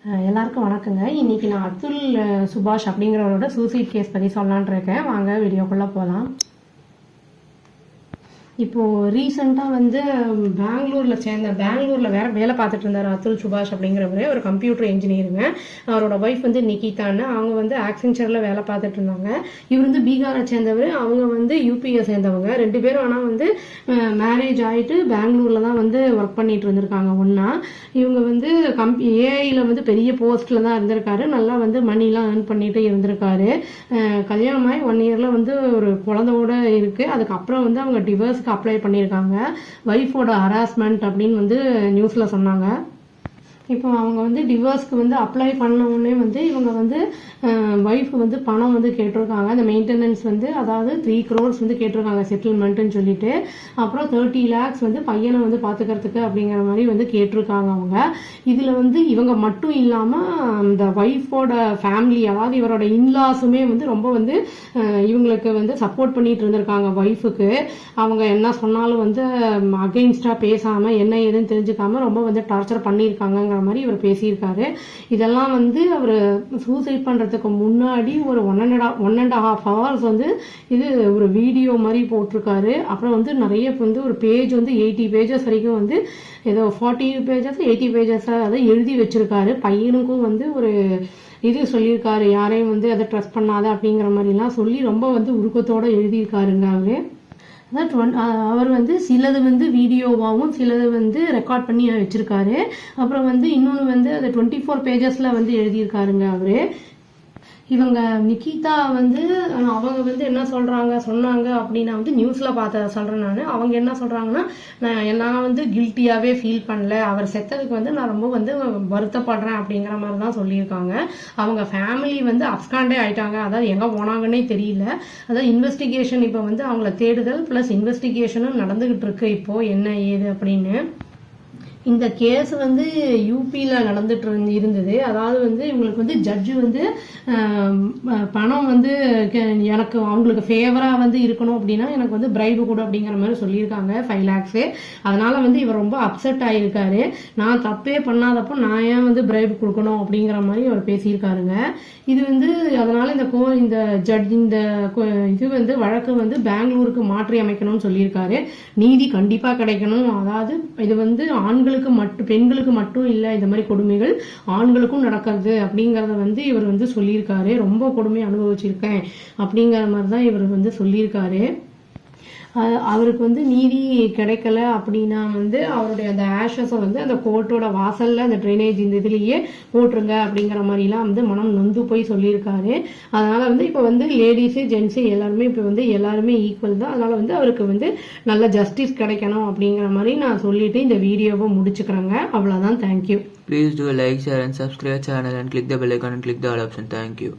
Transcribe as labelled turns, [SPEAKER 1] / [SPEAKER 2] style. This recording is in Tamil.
[SPEAKER 1] எல்லாருக்கும் வணக்கங்க. இன்னைக்கு நான் அத்துல் சுபாஷ் அப்படிங்கிறவரோட சூசைட் கேஸ் பற்றி சொல்லலான் இருக்கேன். வாங்க வீடியோக்குள்ளே போகலாம். இப்போது ரீசெண்டாக பெங்களூரில் வேலை பார்த்துட்டு இருந்தார் அத்துல் சுபாஷ் அப்படிங்கிறவரு. ஒரு கம்ப்யூட்டர் இன்ஜினியருங்க. அவரோட ஒய்ஃப் நிகிதான்னு, அவங்க ஆக்சென்ச்சரில் வேலை பார்த்துட்டு இருந்தாங்க. இவர் பீகாரை சேர்ந்தவர், அவங்க யூபியை சேர்ந்தவங்க. ரெண்டு பேரும் ஆனால் மேரேஜ் ஆகிட்டு பெங்களூரில் தான் ஒர்க் பண்ணிட்டு இருந்திருக்காங்க ஒன்றா. இவங்க ஏஐயில் பெரிய போஸ்ட்டில் தான் இருந்திருக்காரு. நல்லா மணிலாம் ஏர்ன் பண்ணிட்டு இருந்திருக்காரு. கல்யாணமாகி 1 இயரில் ஒரு குழந்தையோட இருக்குது. அதுக்கப்புறம் அவங்க டிவோர்ஸ் அப்ளை பண்ணியிருக்காங்க. ஒய்ஃபோட ஹராஸ்மெண்ட் அப்படின்னு நியூஸில் சொன்னாங்க. இப்போ அவங்க டிவோர்ஸ்க்கு அப்ளை பண்ண உடனே இவங்க ஒய்ஃப் பணம் கேட்டிருக்காங்க. அந்த மெயின்டெனன்ஸ் அதாவது 3 crores கேட்டிருக்காங்க செட்டில்மெண்ட்டுன்னு சொல்லிட்டு. அப்புறம் 30 lakhs பையனை பார்த்துக்கிறதுக்கு அப்படிங்கிற மாதிரி கேட்டிருக்காங்க அவங்க. இதில் இவங்க மட்டும் இல்லாமல் இந்த ஒய்ஃபோட ஃபேமிலி, அதாவது இவரோட இன்லாஸுமே ரொம்ப இவங்களுக்கு சப்போர்ட் பண்ணிட்டு இருந்திருக்காங்க ஒய்ஃபுக்கு. அவங்க என்ன சொன்னாலும் அகெயின்ஸ்டாக பேசாமல் என்ன ஏதுன்னு தெரிஞ்சுக்காம ரொம்ப டார்ச்சர் பண்ணியிருக்காங்க மாதிரி இவர் பேசியிருக்காரு. இதெல்லாம் அவர் சூசைட் பண்றதுக்கு முன்னாடி ஒரு 1.5 hours இது ஒரு வீடியோ மாதிரி போட்டிருக்காரு. அப்புறம் நிறைய ஒரு பேஜ் 80 pages வரைக்கும் ஏதோ 40 pages 80 pages அதை எழுதி வச்சிருக்காரு. பையனுக்கும் ஒரு இது சொல்லியிருக்காரு, யாரையும் அதை ட்ரஸ்ட் பண்ணாத அப்படிங்கிற மாதிரிலாம் சொல்லி ரொம்ப உருக்கத்தோட எழுதியிருக்காருங்க அவரு. அவர் சிலது வீடியோவாகவும் சிலது ரெக்கார்ட் பண்ணி வச்சிருக்காரு. அப்புறம் இன்னொன்று அதை 24 pages எழுதியிருக்காருங்க அவரு. இவங்க நிகிதா அவங்க என்ன சொன்னாங்க அப்படின்னா நியூஸ்ல பார்த்த சொல்றேன் நான். அவங்க என்ன சொல்றாங்கன்னா, நான் கில்ட்டியாவே ஃபீல் பண்ணல, அவர் செத்ததுக்கு நான் ரொம்ப வருத்தப்படுறேன் அப்படிங்கிற மாதிரி தான் சொல்லியிருக்காங்க. அவங்க ஃபேமிலி அப்ஸ்காண்டே ஆயிட்டாங்க. அதாவது எங்க போனாங்கன்னே தெரியல. அதாவது இன்வெஸ்டிகேஷன் இப்போ அவங்கள தேடுதல் பிளஸ் இன்வெஸ்டிகேஷனும் நடந்துகிட்டு இருக்கு இப்போ என்ன ஏது அப்படின்னு. இந்த கேஸ் யூபியில் நடந்துட்டு இருந்தது. அதாவது இவங்களுக்கு ஜட்ஜு பணம் எனக்கு அவங்களுக்கு ஃபேவராக இருக்கணும் அப்படின்னா எனக்கு பிரைபு கூட அப்படிங்கிற மாதிரி சொல்லியிருக்காங்க 5 lakhs. அதனால இவர் ரொம்ப அப்செட் ஆகியிருக்காரு. நான் தப்பே பண்ணாதப்போ நான் ஏன் பிரைபு கொடுக்கணும் அப்படிங்கிற மாதிரி அவர் பேசியிருக்காருங்க. இது அதனால இந்த ஜட்ஜ் இந்த இது வழக்கு பெங்களூருக்கு மாற்றி அமைக்கணும்னு சொல்லியிருக்காரு. நீதி கண்டிப்பாக கிடைக்கணும். அதாவது இது ஆண்களுக்கு மட்டும், பெண்களுக்கு மட்டும் இல்லை, இந்த மாதிரி கொடுமைகள் ஆண்களுக்கும் நடக்கிறது அப்படிங்கறத இவர் சொல்லியிருக்காரு. ரொம்ப கொடுமை அனுபவிச்சிருக்கேன் அப்படிங்கிற மாதிரி தான் இவர் சொல்லியிருக்காரு. அவருக்கு நீதி கிடைக்கல அப்படின்னா அவருடைய அந்த ஆஷஸை அந்த கோர்ட்டோட வாசல்ல அந்த ட்ரைனேஜ் இந்த இதுலயே போட்டுருங்க அப்படிங்கிற மாதிரிலாம் மனம் நொந்து போய் சொல்லியிருக்காரு. அதனால இப்போ லேடிஸு ஜென்ஸு எல்லாருமே இப்போ எல்லாருமே ஈக்குவல் தான். அதனால அவருக்கு நல்ல ஜஸ்டிஸ் கிடைக்கணும் அப்படிங்கிற மாதிரி நான் சொல்லிட்டு இந்த வீடியோவை முடிச்சுக்கிறேங்க. அவ்வளோதான். Thank you.
[SPEAKER 2] Please do like, share and subscribe channel and click the bell icon and click the all option. Thank you.